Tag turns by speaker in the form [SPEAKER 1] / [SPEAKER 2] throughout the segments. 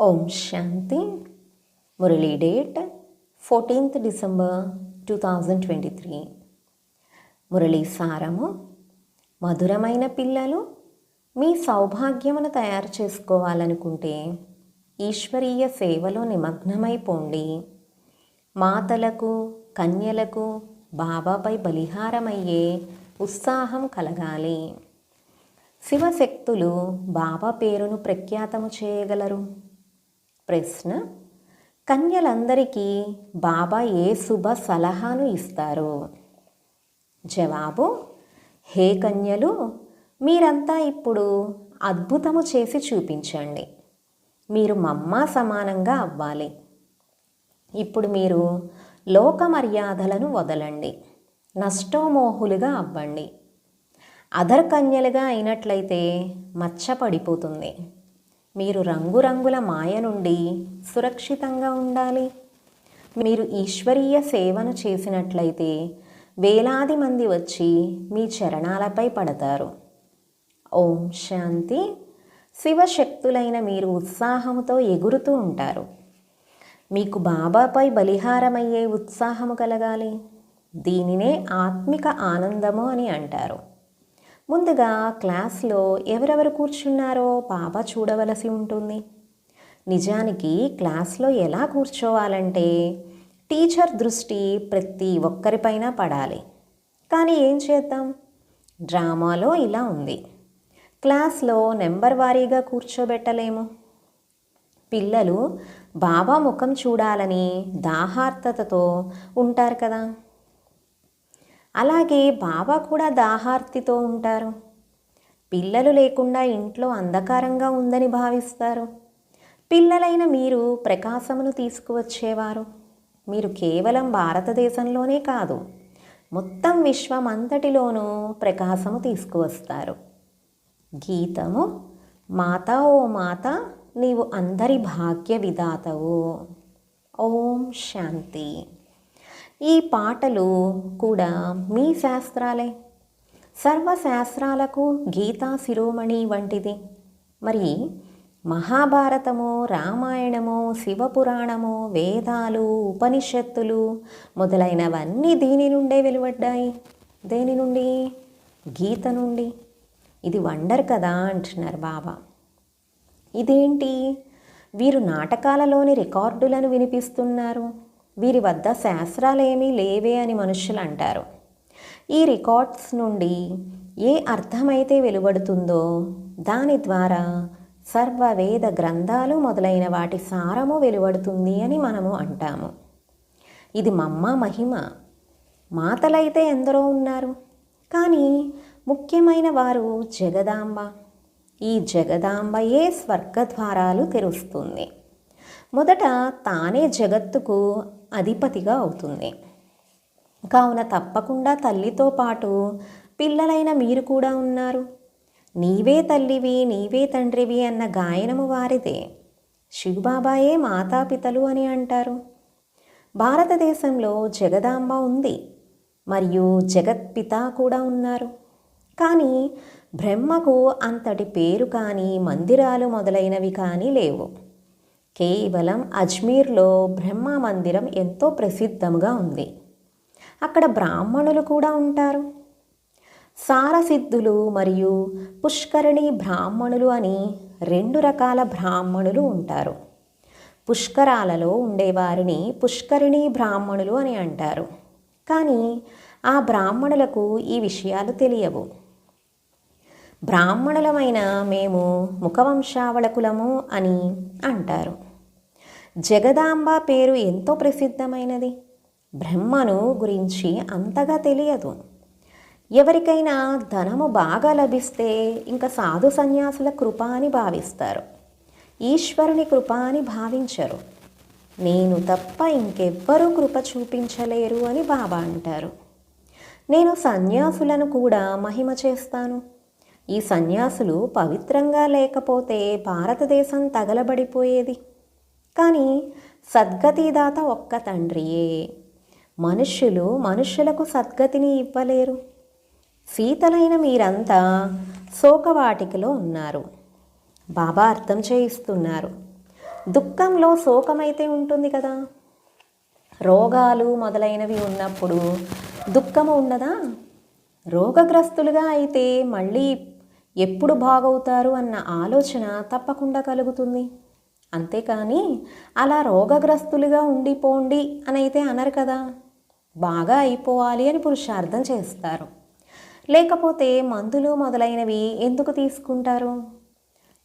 [SPEAKER 1] ఓం శాంతి. మురళీ date 14th December 2023. మురళీ సారము: మధురమైన పిల్లలు, మీ సౌభాగ్యమును తయారు చేసుకోవాలనుకుంటే ఈశ్వరీయ సేవలో నిమగ్నమైపోండి. మాతలకు, కన్యలకు బాబాపై బలిహారమయ్యే ఉత్సాహం కలగాలి. శివశక్తులు బాబా పేరును ప్రఖ్యాతము చేయగలరు. ప్రశ్న: కన్యలందరికీ బాబా ఏ శుభ సలహాను ఇస్తారు? జవాబు: హే కన్యలు, మీరంతా ఇప్పుడు అద్భుతము చేసి చూపించండి. మీరు మమ్మా సమానంగా అవ్వాలి. ఇప్పుడు మీరు లోక మర్యాదలను వదలండి. నష్టోమోహులుగా అవ్వండి. అదర్ కన్యలుగా అయినట్లయితే మచ్చ పడిపోతుంది. మీరు రంగురంగుల మాయ నుండి సురక్షితంగా ఉండాలి. మీరు ఈశ్వరీయ సేవను చేసినట్లయితే వేలాది మంది వచ్చి మీ చరణాలపై పడతారు. ఓం శాంతి. శివశక్తులైన మీరు ఉత్సాహముతో ఎగురుతూ ఉంటారు. మీకు బాబాపై బలిహారమయ్యే ఉత్సాహము కలగాలి. దీనినే ఆత్మిక ఆనందము అని అంటారు. ముందుగా క్లాస్లో ఎవరెవరు కూర్చున్నారో బాబా చూడవలసి ఉంటుంది. నిజానికి క్లాస్లో ఎలా కూర్చోవాలంటే టీచర్ దృష్టి ప్రతి ఒక్కరిపైన పడాలి. కానీ ఏం చేద్దాం, డ్రామాలో ఇలా ఉంది. క్లాస్లో నెంబర్ వారీగా కూర్చోబెట్టలేము. పిల్లలు బాబా ముఖం చూడాలని దాహార్తతతో ఉంటారు కదా, అలాగే బాబా కూడా దాహార్తితో ఉంటారు. పిల్లలు లేకుండా ఇంట్లో అంధకారంగా ఉందని భావిస్తారు. పిల్లలైన మీరు ప్రకాశమును తీసుకువచ్చేవారు. మీరు కేవలం భారతదేశంలోనే కాదు, మొత్తం విశ్వం అంతటిలోనూ ప్రకాశము తీసుకువస్తారు. గీతము: మాతా ఓ మాత, నీవు అందరి భాగ్య విధాతవు. ఓం శాంతి. ఈ పాటలు కూడా మీ శాస్త్రాలే. సర్వశాస్త్రాలకు గీతా శిరోమణి వంటిది. మరి మహాభారతము, రామాయణము, శివపురాణము, వేదాలు, ఉపనిషత్తులు మొదలైనవన్నీ దీని నుండే వెలువడ్డాయి. దేని నుండి? గీత నుండి. ఇది వండర్ కదా అంటున్నారు బాబా. ఇదేంటి, వీరు నాటకాలలోని రికార్డులను వినిపిస్తున్నారు, వీరి వద్ద శాస్త్రాలేమీ లేవే అని మనుషులు అంటారు. ఈ రికార్డ్స్ నుండి ఏ అర్థమైతే వెలువడుతుందో దాని ద్వారా సర్వవేద గ్రంథాలు మొదలైన వాటి సారము వెలువడుతుంది అని మనము అంటాము. ఇది మమ్మ మహిమ. మాతలైతే ఎందరో ఉన్నారు, కానీ ముఖ్యమైన వారు జగదాంబ. ఈ జగదాంబయే స్వర్గద్వారాలు తెరుస్తుంది. మొదట తానే జగత్తుకు అధిపతిగా అవుతుంది. కావున తప్పకుండా తల్లితో పాటు పిల్లలైన మీరు కూడా ఉన్నారు. నీవే తల్లివి, నీవే తండ్రివి అన్న గాయనము వారిదే. శివబాబాయే మాతాపితలు అని అంటారు. భారతదేశంలో జగదాంబ ఉంది మరియు జగత్పిత కూడా ఉన్నారు. కానీ బ్రహ్మకు అంతటి పేరు కానీ మందిరాలు మొదలైనవి కానీ లేవు. కేవలం అజ్మీర్లో బ్రహ్మ మందిరం ఎంతో ప్రసిద్ధంగా ఉంది. అక్కడ బ్రాహ్మణులు కూడా ఉంటారు. సారసిద్ధులు మరియు పుష్కరిణి బ్రాహ్మణులు అని 2 రకాల బ్రాహ్మణులు ఉంటారు. పుష్కరాలలో ఉండేవారిని పుష్కరిణి బ్రాహ్మణులు అని అంటారు. కానీ ఆ బ్రాహ్మణులకు ఈ విషయాలు తెలియవు. బ్రాహ్మణులమైన మేము ముఖవంశావళకులము అని అంటారు. జగదాంబ పేరు ఎంతో ప్రసిద్ధమైనది. బ్రహ్మను గురించి అంతగా తెలియదు. ఎవరికైనా ధనము బాగా లభిస్తే ఇంకా సాధు సన్యాసుల కృప అని భావిస్తారు. ఈశ్వరుని కృప అని భావించరు. నేను తప్ప ఇంకెవ్వరూ కృప చూపించలేరు అని బాబా అంటారు. నేను సన్యాసులను కూడా మహిమ చేస్తాను. ఈ సన్యాసులు పవిత్రంగా లేకపోతే భారతదేశం తగలబడిపోయేది. కానీ సద్గతిదాత ఒక్క తండ్రియే. మనుష్యులు మనుష్యులకు సద్గతిని ఇవ్వలేరు. సీతలైన మీరంతా శోకవాటికలో ఉన్నారు. బాబా అర్థం చేయిస్తున్నారు. దుఃఖంలో శోకమైతే ఉంటుంది కదా. రోగాలు మొదలైనవి ఉన్నప్పుడు దుఃఖము ఉండదా? రోగగ్రస్తులుగా అయితే మళ్ళీ ఎప్పుడు బాగవుతారు అన్న ఆలోచన తప్పకుండా కలుగుతుంది. అంతేకాని అలా రోగగ్రస్తులుగా ఉండిపోండి అని అయితే అనరు కదా. బాగా అయిపోవాలి అని పురుషార్థం చేస్తారు. లేకపోతే మందులు మొదలైనవి ఎందుకు తీసుకుంటారు?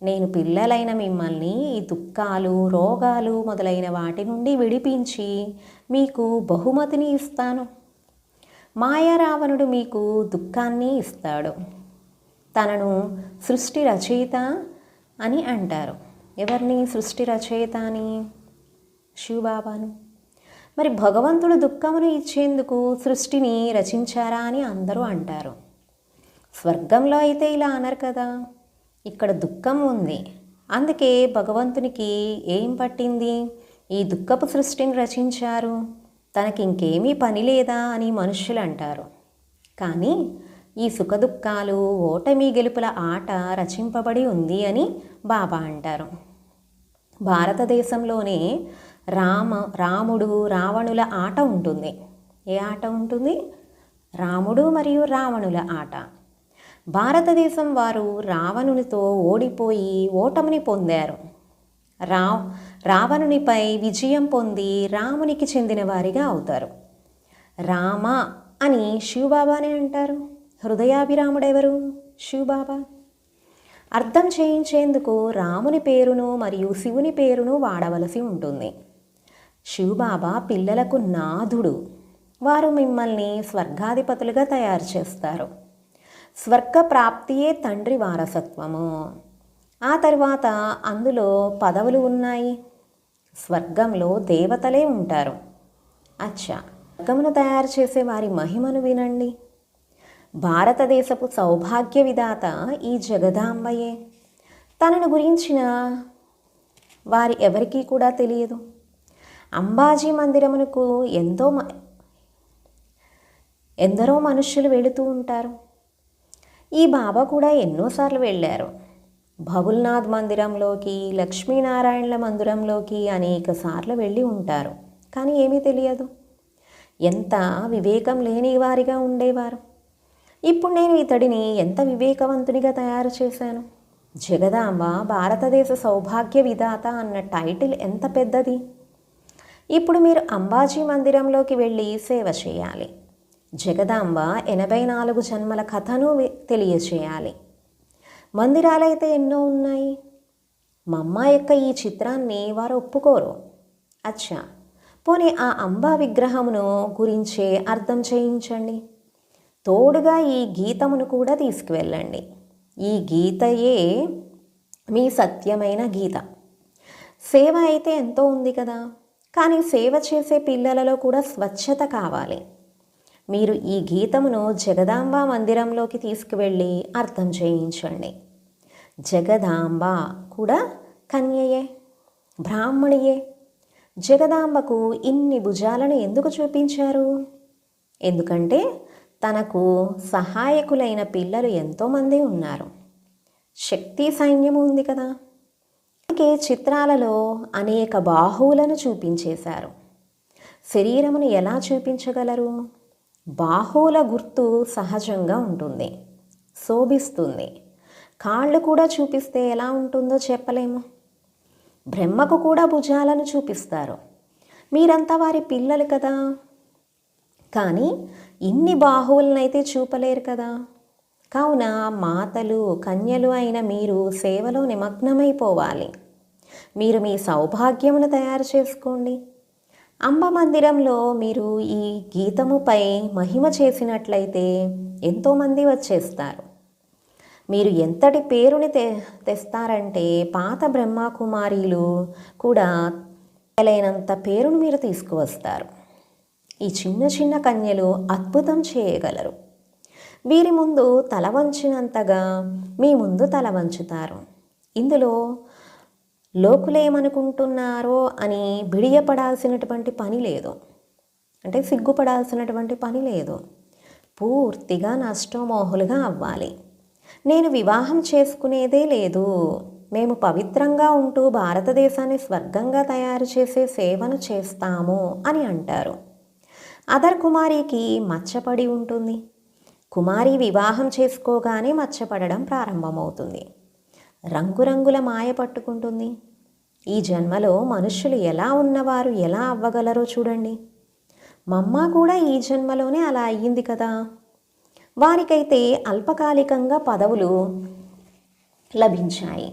[SPEAKER 1] నేను పిల్లలైన మిమ్మల్ని ఈ దుఃఖాలు, రోగాలు మొదలైన వాటి నుండి విడిపించి మీకు బహుమతిని ఇస్తాను. మాయారావణుడు మీకు దుఃఖాన్ని ఇస్తాడు. తనను సృష్టి రచయిత అని అంటారు. ఎవరిని సృష్టి రచయిత అని? శివబాబాను. మరి భగవంతుడు దుఃఖమును ఇచ్చేందుకు సృష్టిని రచించారా అని అందరూ అంటారు. స్వర్గంలో అయితే ఇలా అనరు కదా. ఇక్కడ దుఃఖం ఉంది, అందుకే భగవంతునికి ఏం పట్టింది, ఈ దుఃఖపు సృష్టిని రచించారు, తనకి ఇంకేమీ పని లేదా అని మనుష్యులు అంటారు. కానీ ఈ సుఖదుఖాలు, ఓటమి గెలుపుల ఆట రచింపబడి ఉంది అని బాబా అంటారు. భారతదేశంలోనే రాముడు రావణుల ఆట ఉంటుంది. ఏ ఆట ఉంటుంది? రాముడు మరియు రావణుల ఆట. భారతదేశం వారు రావణునితో ఓడిపోయి ఓటమిని పొందారు. రావణునిపై విజయం పొంది రామునికి చెందిన వారిగా అవుతారు. రామ అని శివబాబానే అంటారు. హృదయాభిరాముడెవరు? శివబాబా. అర్థం చేయించేందుకు రాముని పేరును మరియు శివుని పేరును వాడవలసి ఉంటుంది. శివబాబా పిల్లలకు నాథుడు. వారు మిమ్మల్ని స్వర్గాధిపతులుగా తయారు చేస్తారు. స్వర్గ ప్రాప్తియే తండ్రి వారసత్వము. ఆ తర్వాత అందులో పదవులు ఉన్నాయి. స్వర్గంలో దేవతలే ఉంటారు. అచ్చా, స్వర్గమును తయారు చేసే వారి మహిమను వినండి. భారతదేశపు సౌభాగ్య విధాత ఈ జగదాంబయే. తనను గురించిన వారి ఎవరికీ కూడా తెలియదు. అంబాజీ మందిరమునకు ఎందరో మనుష్యులు వెళుతూ ఉంటారు. ఈ బాబా కూడా ఎన్నోసార్లు వెళ్ళారు. భవుల్నాథ్ మందిరంలోకి, లక్ష్మీనారాయణల మందిరంలోకి అనేక సార్లు వెళ్ళి ఉంటారు. కానీ ఏమీ తెలియదు. ఎంత వివేకం లేని వారిగా ఉండేవారు. ఇప్పుడు నేను ఇతడిని ఎంత వివేకవంతునిగా తయారు చేశాను. జగదాంబ భారతదేశ సౌభాగ్య విధాత అన్న టైటిల్ ఎంత పెద్దది. ఇప్పుడు మీరు అంబాజీ మందిరంలోకి వెళ్ళి సేవ చేయాలి. జగదాంబ 84 జన్మల కథను తెలియచేయాలి. మందిరాలైతే ఎన్నో ఉన్నాయి. మా అమ్మ యొక్క ఈ చిత్రాన్ని వారు ఒప్పుకోరు. అచ్చా, పోనీ ఆ అంబా విగ్రహమును గురించే అర్థం చేయించండి. తోడుగా ఈ గీతమును కూడా తీసుకువెళ్ళండి. ఈ గీతయే మీ సత్యమైన గీత. సేవ అయితే ఎంతో ఉంది కదా, కానీ సేవ చేసే పిల్లలలో కూడా స్వచ్ఛత కావాలి. మీరు ఈ గీతమును జగదాంబ మందిరంలోకి తీసుకువెళ్ళి అర్థం చేయించండి. జగదాంబ కూడా కన్యయే, బ్రాహ్మణియే. జగదాంబకు ఇన్ని భుజాలను ఎందుకు చూపించారు? ఎందుకంటే తనకు సహాయకులైన పిల్లలు ఎంతోమంది ఉన్నారు. శక్తి సైన్యము ఉంది కదా. అందుకే చిత్రాలలో అనేక బాహువులను చూపించేశారు. శరీరమును ఎలా చూపించగలరు? బాహువుల గుర్తు సహజంగా ఉంటుంది, శోభిస్తుంది. కాళ్ళు కూడా చూపిస్తే ఎలా ఉంటుందో చెప్పలేము. బ్రహ్మకు కూడా భుజాలను చూపిస్తారు. మీరంతా వారి పిల్లలు కదా. కానీ ఇన్ని బాహువులనైతే చూపలేరు కదా. కావున మాతలు, కన్యలు అయిన మీరు సేవలో నిమగ్నమైపోవాలి. మీరు మీ సౌభాగ్యమును తయారు చేసుకోండి. అంబ మందిరంలో మీరు ఈ గీతముపై మహిమ చేసినట్లయితే ఎంతోమంది వచ్చేస్తారు. మీరు ఎంతటి పేరుని తెస్తారంటే పాత బ్రహ్మకుమారీలు కూడా లేనంత పేరును మీరు తీసుకువస్తారు. ఈ చిన్న చిన్న కన్యలు అద్భుతం చేయగలరు. వీరి ముందు తల వంచినంతగా మీ ముందు తల వంచుతారు. ఇందులో లోకులేమనుకుంటున్నారో అని బిడియపడాల్సినటువంటి పని లేదు, అంటే సిగ్గుపడాల్సినటువంటి పని లేదు. పూర్తిగా నష్టమోహులుగా అవ్వాలి. నేను వివాహం చేసుకునేదే లేదు, మేము పవిత్రంగా ఉంటూ భారతదేశాన్ని స్వర్గంగా తయారు చేసే సేవను చేస్తాము అని అంటారు. అదర్ కుమారికి మచ్చపడి ఉంటుంది. కుమారి వివాహం చేసుకోగానే మచ్చపడడం ప్రారంభమవుతుంది. రంగురంగుల మాయ పట్టుకుంటుంది. ఈ జన్మలో మనుష్యులు ఎలా ఉన్నవారు ఎలా అవ్వగలరో చూడండి. మమ్మ కూడా ఈ జన్మలోనే అలా అయ్యింది కదా. వారికైతే అల్పకాలికంగా పదవులు లభించాయి.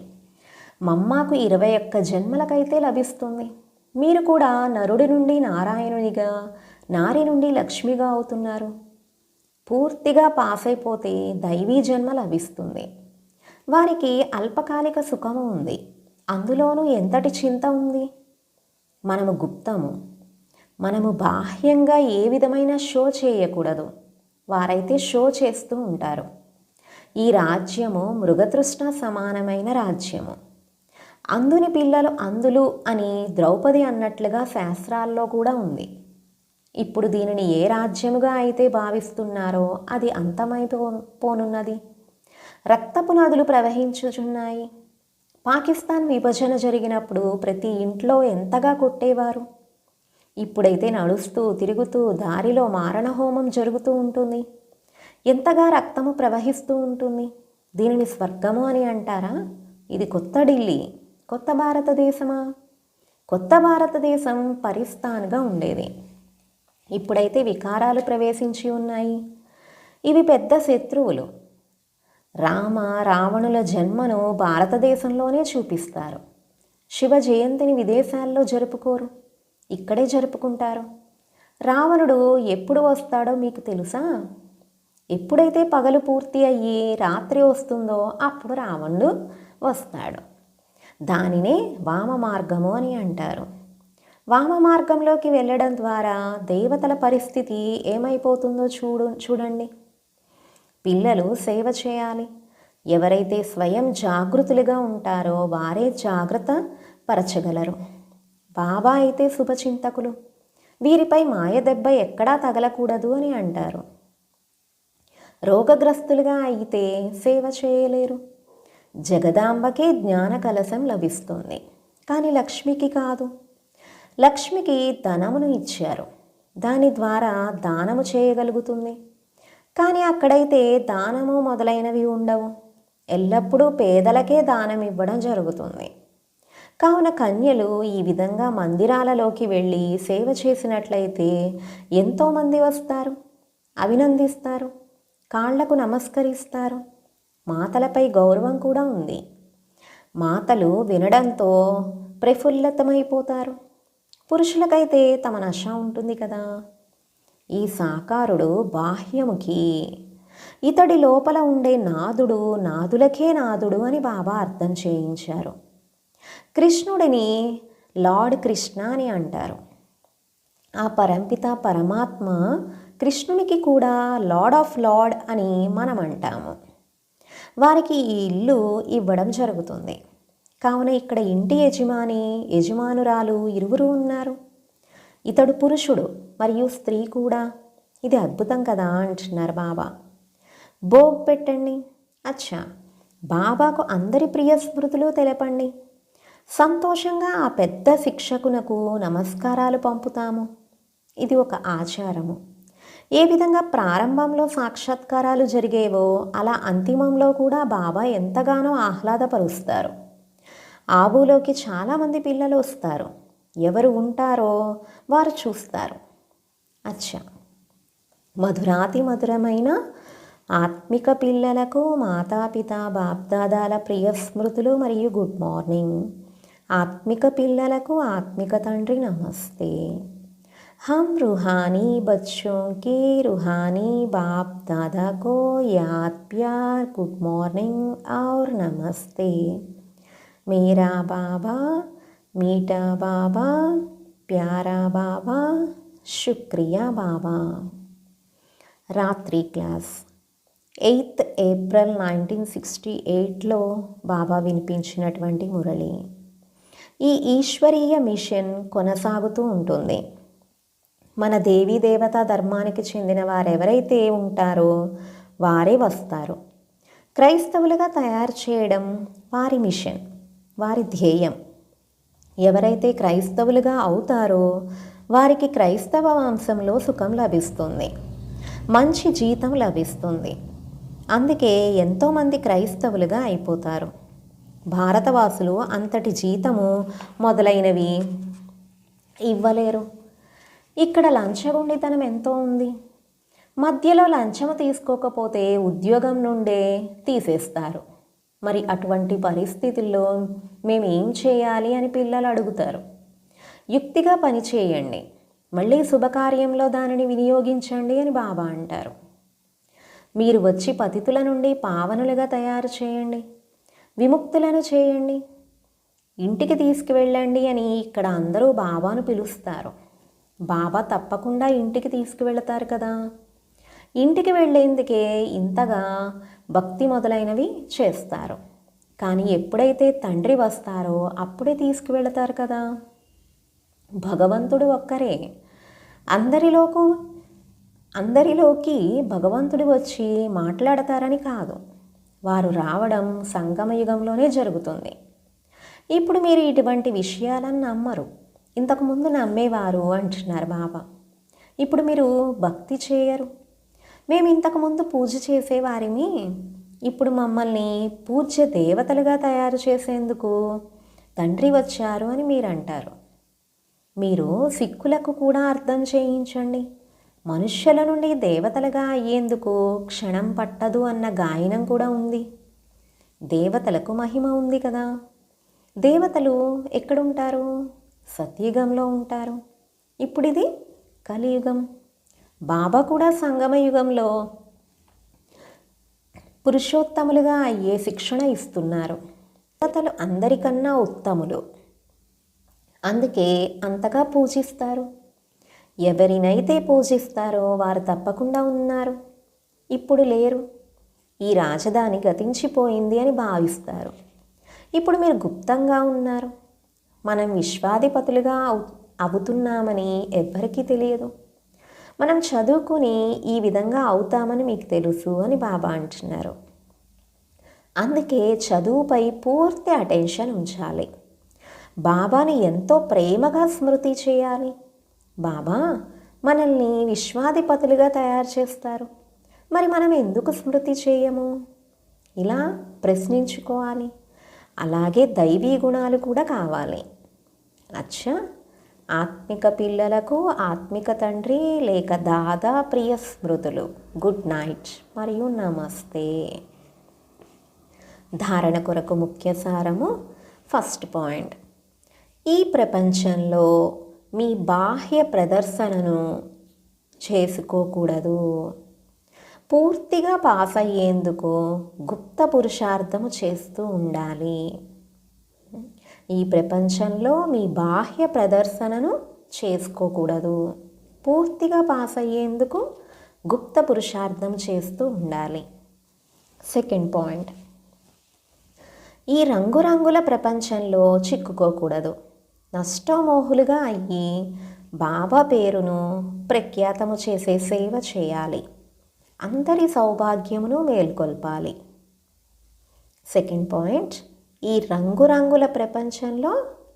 [SPEAKER 1] మమ్మకు 21 జన్మలకైతే లభిస్తుంది. మీరు కూడా నరుడి నుండి నారాయణునిగా, నారి నుండి లక్ష్మిగా అవుతున్నారు. పూర్తిగా పాస్ అయిపోతే దైవీ జన్మ లభిస్తుంది. వారికి అల్పకాలిక సుఖము ఉంది. అందులోనూ ఎంతటి చింత ఉంది. మనము గుప్తము. మనము బాహ్యంగా ఏ విధమైన షో చేయకూడదు. వారైతే షో చేస్తూ ఉంటారు. ఈ రాజ్యము మృగతృష్ణ సమానమైన రాజ్యము. అందుని పిల్లలు అందులు అని ద్రౌపది అన్నట్లుగా శాస్త్రాల్లో కూడా ఉంది. ఇప్పుడు దీనిని ఏ రాజ్యముగా అయితే భావిస్తున్నారో అది అంతమైపోనున్నది. రక్తపు నదులు ప్రవహించుచున్నాయి. పాకిస్తాన్ విభజన జరిగినప్పుడు ప్రతి ఇంట్లో ఎంతగా కొట్టేవారు. ఇప్పుడైతే నడుస్తూ తిరుగుతూ దారిలో మారణహోమం జరుగుతూ ఉంటుంది. ఎంతగా రక్తము ప్రవహిస్తూ ఉంటుంది. దీనిని స్వర్గము అని అంటారా? ఇది కొత్త ఢిల్లీ, కొత్త భారతదేశమా? కొత్త భారతదేశం పరిస్థాన్గా ఉండేది. ఇప్పుడైతే వికారాలు ప్రవేశించి ఉన్నాయి. ఇవి పెద్ద శత్రువులు. రామ రావణుల జన్మను భారతదేశంలోనే చూపిస్తారు. శివ జయంతిని విదేశాల్లో జరుపుకోరు, ఇక్కడే జరుపుకుంటారు. రావణుడు ఎప్పుడు వస్తాడో మీకు తెలుసా? ఎప్పుడైతే పగలు పూర్తి అయ్యి రాత్రి వస్తుందో అప్పుడు రావణుడు వస్తాడు. దానినే వామ మార్గము అని అంటారు. వామ మార్గంలోకి వెళ్ళడం ద్వారా దేవతల పరిస్థితి ఏమైపోతుందో చూడండి. పిల్లలు సేవ చేయాలి. ఎవరైతే స్వయం జాగృతులుగా ఉంటారో వారే జాగ్రత్త పరచగలరు. బాబా అయితే శుభచింతకులు. వీరిపై మాయ దెబ్బ ఎక్కడా తగలకూడదు అని అంటారు. రోగగ్రస్తులుగా అయితే సేవ చేయలేరు. జగదాంబకే జ్ఞాన కలశం లభిస్తుంది, కానీ లక్ష్మికి కాదు. లక్ష్మికి ధనమును ఇచ్చారు, దాని ద్వారా దానము చేయగలుగుతుంది. కానీ అక్కడైతే దానము మొదలైనవి ఉండవు. ఎల్లప్పుడూ పేదలకే దానం ఇవ్వడం జరుగుతుంది. కావున కన్యలు ఈ విధంగా మందిరాలలోకి వెళ్ళి సేవ చేసినట్లయితే ఎంతోమంది వస్తారు, అభినందిస్తారు, కాళ్లకు నమస్కరిస్తారు. మాతలపై గౌరవం కూడా ఉంది. మాతలు వినడంతో ప్రఫుల్లితమైపోతారు. పురుషులకైతే తమ నశ ఉంటుంది కదా. ఈ సాకారుడు బాహ్యముఖి. ఇతడి లోపల ఉండే నాదుడు నాదులకే నాదుడు అని బాబా అర్థం చేయించారు. కృష్ణుడిని లార్డ్ కృష్ణ అని అంటారు. ఆ పరంపిత పరమాత్మ కృష్ణునికి కూడా లార్డ్ ఆఫ్ లార్డ్ అని మనం అంటాము. వారికి ఈ ఇల్లు ఇవ్వడం జరుగుతుంది. కావున ఇక్కడ ఇంటి యజమానురాలు ఇరువురు ఉన్నారు. ఇతడు పురుషుడు మరియు స్త్రీ కూడా. ఇది అద్భుతం కదా అంటున్నారు బాబా. భోగ్ పెట్టండి. అచ్చా, బాబాకు అందరి ప్రియ స్మృతులు తెలపండి. సంతోషంగా ఆ పెద్ద శిక్షకునకు నమస్కారాలు పంపుతాము. ఇది ఒక ఆచారము. ఏ విధంగా ప్రారంభంలో సాక్షాత్కారాలు జరిగేవో అలా అంతిమంలో కూడా బాబా ఎంతగానో ఆహ్లాదపరుస్తారు. ఆవులోకి చాలామంది పిల్లలు వస్తారు. ఎవరు ఉంటారో వారు చూస్తారు. అచ్చా, మధురాతి మధురమైన ఆత్మిక పిల్లలకు మాతాపిత బాప్దాదాల ప్రియ స్మృతులు మరియు గుడ్ మార్నింగ్. ఆత్మిక పిల్లలకు ఆత్మిక తండ్రి నమస్తే. हम रूहानी बच्चों के रूहानी बाप दादा को याद प्यार गुड मॉर्निंग और नमस्ते. मेरा बाबा मीठा बाबा प्यारा बाबा शुक्रिया बाबा. రాత్రి క్లాస్ 8th ఏప్రిల్ 1968లో బాబా వినిపించినటువంటి మురళి. ఈ ఈశ్వరీయ మిషన్ కొనసాగుతూ ఉంటుంది. మన దేవీ దేవతా ధర్మానికి చెందిన వారెవరైతే ఉంటారో వారే వస్తారు. క్రైస్తవులుగా తయారు చేయడం వారి మిషన్. వారి ధ్యేయం. ఎవరైతే క్రైస్తవులుగా అవుతారో వారికి క్రైస్తవ వంశంలో సుఖం లభిస్తుంది, మంచి జీతం లభిస్తుంది. అందుకే ఎంతోమంది క్రైస్తవులుగా అయిపోతారు. భారతవాసులు అంతటి జీతము మొదలైనవి ఇవ్వలేరు. ఇక్కడ లంచగొండితనం ఎంతో ఉంది. మధ్యలో లంచము తీసుకోకపోతే ఉద్యోగం నుండే తీసేస్తారు. మరి అటువంటి పరిస్థితుల్లో మేము ఏం చేయాలి అని పిల్లలు అడుగుతారు. యుక్తిగా పని చేయండి, మళ్ళీ శుభకార్యంలో దానిని వినియోగించండి అని బాబా అంటారు. మీరు వచ్చి పతితుల నుండి పావనులుగా తయారు చేయండి, విముక్తులను చేయండి, ఇంటికి తీసుకువెళ్ళండి అని ఇక్కడ అందరూ బాబాను పిలుస్తారు. బాబా తప్పకుండా ఇంటికి తీసుకువెళతారు కదా. ఇంటికి వెళ్ళేందుకే ఇంతగా భక్తి మొదలైనవి చేస్తారు. కానీ ఎప్పుడైతే తండ్రి వస్తారో అప్పుడే తీసుకువెళతారు కదా. భగవంతుడు ఒక్కరే. అందరిలోకి భగవంతుడు వచ్చి మాట్లాడతారని కాదు. వారు రావడం సంగమయుగంలోనే జరుగుతుంది. ఇప్పుడు మీరు ఇటువంటి విషయాలను నమ్మరు. ఇంతకుముందు నమ్మేవారు అంటున్నారు బాబా. ఇప్పుడు మీరు భక్తి చేయరు. మేము ఇంతకుముందు పూజ చేసేవారిని, ఇప్పుడు మమ్మల్ని పూజ్య దేవతలుగా తయారు చేసేందుకు తండ్రి వచ్చారు అని మీరు అంటారు. మీరు సిక్కులకు కూడా అర్థం చేయించండి. మనుష్యుల నుండి దేవతలుగా అయ్యేందుకు క్షణం పట్టదు అన్న గాయనం కూడా ఉంది. దేవతలకు మహిమ ఉంది కదా. దేవతలు ఎక్కడుంటారు? సత్యుగంలో ఉంటారు. ఇప్పుడు ఇది కలియుగం. బాబా కూడా సంగమయుగంలో పురుషోత్తములుగా అయ్యే శిక్షణ ఇస్తున్నారు. దేవతలు అందరికన్నా ఉత్తములు, అందుకే అంతగా పూజిస్తారు. ఎవరినైతే పూజిస్తారో వారు తప్పకుండా ఉన్నారు, ఇప్పుడు లేరు. ఈ రాజధాని గతించిపోయింది అని భావిస్తారు. ఇప్పుడు మీరు గుప్తంగా ఉన్నారు. మనం విశ్వాధిపతులుగా అవుతున్నామని ఎవ్వరికీ తెలియదు. మనం చదువుకుని ఈ విధంగా అవుతామని మీకు తెలుసు అని బాబా అంటున్నారు. అందుకే చదువుపై పూర్తి అటెన్షన్ ఉంచాలి. బాబాని ఎంతో ప్రేమగా స్మృతి చేయాలి. బాబా మనల్ని విశ్వాధిపతులుగా తయారు చేస్తారు, మరి మనం ఎందుకు స్మృతి చేయము? ఇలా ప్రశ్నించుకోవాలి. అలాగే దైవీ గుణాలు కూడా కావాలి. అచ్చా, ఆత్మిక పిల్లలకు ఆత్మిక తండ్రి లేక దాదా ప్రియ స్మృతులు. గుడ్ నైట్ మరియు నమస్తే. ధారణ కొరకు ముఖ్య సారము. ఫస్ట్ పాయింట్, ఈ ప్రపంచంలో మీ బాహ్య ప్రదర్శనను చేసుకోకూడదు. పూర్తిగా పాస్ అయ్యేందుకు గుప్త పురుషార్థము చేస్తూ ఉండాలి. ఈ ప్రపంచంలో మీ బాహ్య ప్రదర్శనను చేసుకోకూడదు. పూర్తిగా పాస్ అయ్యేందుకు గుప్త పురుషార్థం చేస్తూ ఉండాలి. సెకండ్ పాయింట్, ఈ రంగురంగుల ప్రపంచంలో చిక్కుకోకూడదు. నష్టమోహులుగా అయ్యి బాబా పేరును ప్రఖ్యాతము చేసే సేవ చేయాలి. అందరి సౌభాగ్యమును మేల్కొల్పాలి. సెకండ్ పాయింట్, ఈ రంగురంగుల ప్రపంచంలో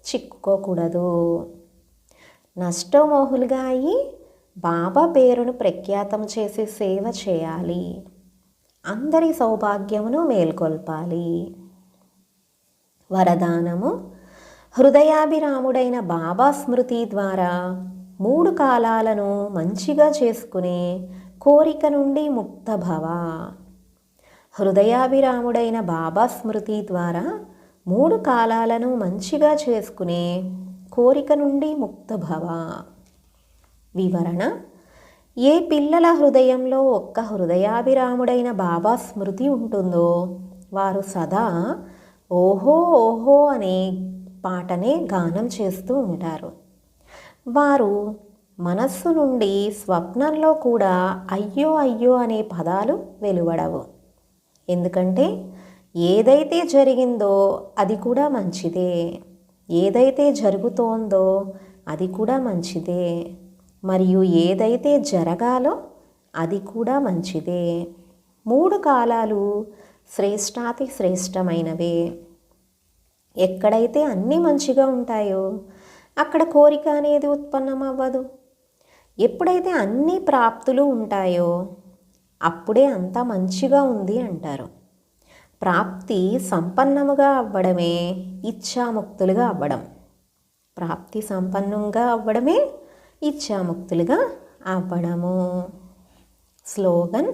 [SPEAKER 1] చిక్కుకోకూడదు. నష్టమోహులుగా అయ్యి బాబా పేరును ప్రఖ్యాతం చేసి సేవ చేయాలి. అందరి సౌభాగ్యమును మేల్కొల్పాలి. వరదానము. హృదయాభిరాముడైన బాబా స్మృతి ద్వారా 3 కాలాలను మంచిగా చేసుకునే కోరిక నుండి ముక్త భవ. హృదయాభిరాముడైన బాబా స్మృతి ద్వారా 3 కాలాలను మంచిగా చేసుకునే కోరిక నుండి ముక్త భవ. వివరణ. ఏ పిల్లల హృదయంలో ఒక్క హృదయాభిరాముడైన బాబా స్మృతి ఉంటుందో వారు సదా ఓహో ఓహో అనే పాటనే గానం చేస్తూ ఉంటారు. వారు మనస్సు నుండి స్వప్నంలో కూడా అయ్యో అయ్యో అనే పదాలు వెలువడవు. ఎందుకంటే ఏదైతే జరిగిందో అది కూడా మంచిదే, ఏదైతే జరుగుతోందో అది కూడా మంచిదే, మరియు ఏదైతే జరగాలో అది కూడా మంచిదే. 3 కాలాలు శ్రేష్టాతి శ్రేష్టమైనవే. ఎక్కడైతే అన్నీ మంచిగా ఉంటాయో అక్కడ కోరిక అనేది ఉత్పన్నం అవ్వదు. ఎప్పుడైతే అన్ని ప్రాప్తులు ఉంటాయో అప్పుడే అంతా మంచిగా ఉంది అంటారు. ప్రాప్తి సంపన్నముగా అవ్వడమే ఇచ్ఛాముక్తులుగా అవ్వడం. ప్రాప్తి సంపన్నంగా అవ్వడమే ఇచ్ఛాముక్తులుగా అవ్వడము. స్లోగన్: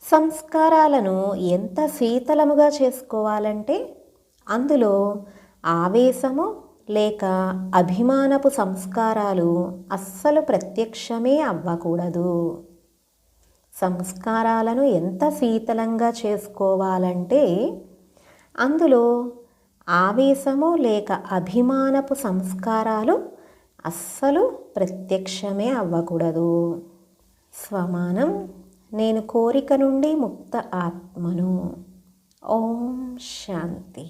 [SPEAKER 1] సంస్కారాలను ఎంత శీతలముగా చేసుకోవాలంటే అందులో ఆవేశము లేక అభిమానపు సంస్కారాలు అస్సలు ప్రత్యక్షమే అవ్వకూడదు. సంస్కారాలను ఎంత శీతలంగా చేసుకోవాలంటే అందులో ఆవేశము లేక అభిమానపు సంస్కారాలు అస్సలు ప్రత్యక్షమే అవ్వకూడదు. స్వమానం: నేను కోరిక నుండి ముక్త ఆత్మను. ఓం శాంతి.